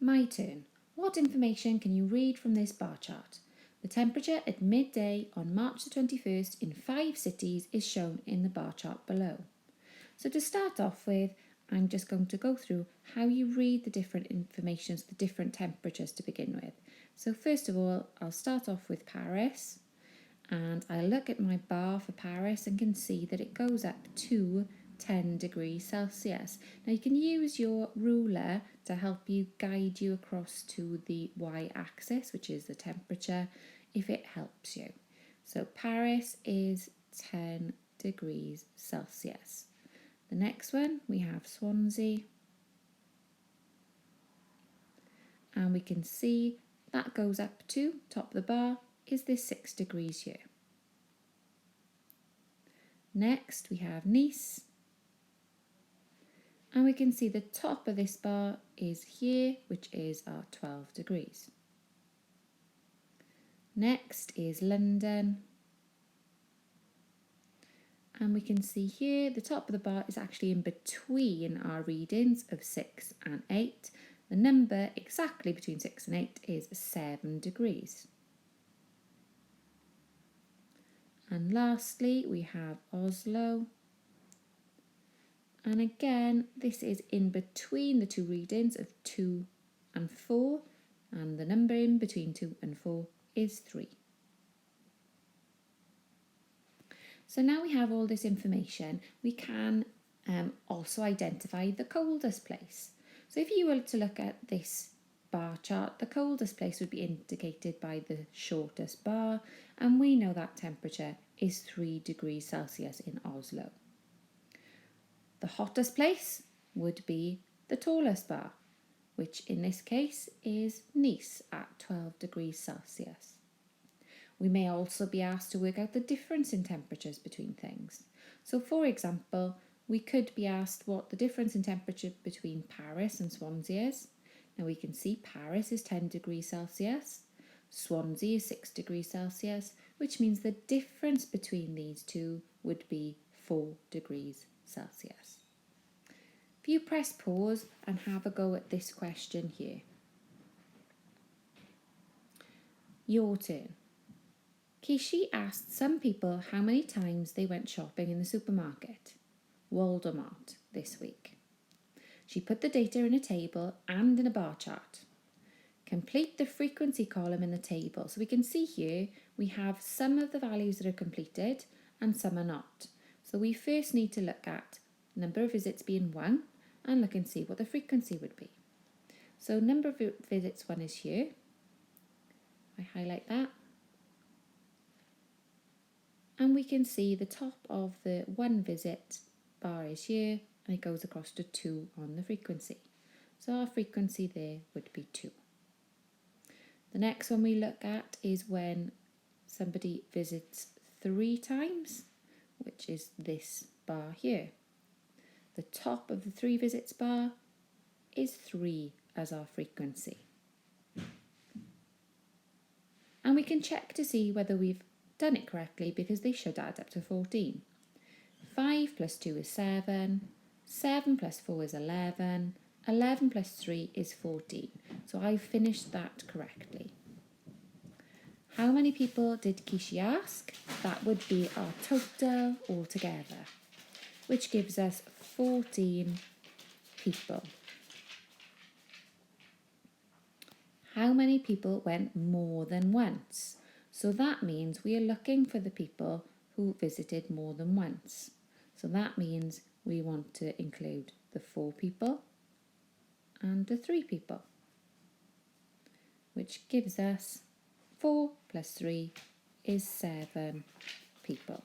My turn. What information can you read from this bar chart? The temperature at midday on March the 21st in 5 cities is shown in the bar chart below. So to start off with, I'm just going to go through how you read the different informations, the different temperatures to begin with. So first of all, I'll start off with Paris, and I look at my bar for Paris and can see that it goes up to 10 degrees Celsius. Now you can use your ruler to help you guide you across to the y-axis, which is the temperature, if it helps you. So Paris is 10 degrees Celsius. The next one, we have Swansea, and we can see that goes up to, top of the bar, is this 6 degrees here. Next we have Nice, and we can see the top of this bar is here, which is our 12 degrees. Next is London, and we can see here the top of the bar is actually in between our readings of 6 and 8. The number exactly between 6 and 8 is 7 degrees. And lastly, we have Oslo. And again, this is in between the two readings of 2 and 4. And the number in between 2 and 4 is 3. So now we have all this information, we can also identify the coldest place. So if you were to look at this bar chart, the coldest place would be indicated by the shortest bar, and we know that temperature is 3 degrees Celsius in Oslo. The hottest place would be the tallest bar, which in this case is Nice at 12 degrees Celsius. We may also be asked to work out the difference in temperatures between things. So for example, we could be asked what the difference in temperature between Paris and Swansea is. Now we can see Paris is 10 degrees Celsius, Swansea is 6 degrees Celsius, which means the difference between these two would be 4 degrees Celsius. If you press pause and have a go at this question here. Your turn. Kishi asked some people how many times they went shopping in the supermarket, Walmart, this week. She put the data in a table and in a bar chart. Complete the frequency column in the table. So we can see here we have some of the values that are completed and some are not. So we first need to look at number of visits being 1 and look and see what the frequency would be. So number of visits 1 is here. I highlight that. And we can see the top of the 1 visit bar is here, and it goes across to 2 on the frequency. So our frequency there would be 2. The next one we look at is when somebody visits 3 times, which is this bar here. The top of the 3 visits bar is 3 as our frequency. And we can check to see whether we've done it correctly because they should add up to 14. 5 plus 2 is 7, 7 plus 4 is 11, 11 plus 3 is 14. So I've finished that correctly. How many people did Kishi ask? That would be our total altogether, which gives us 14 people. How many people went more than once? So that means we are looking for the people who visited more than once. So that means we want to include the 4 people and the 3 people, which gives us 4 plus 3 is 7 people.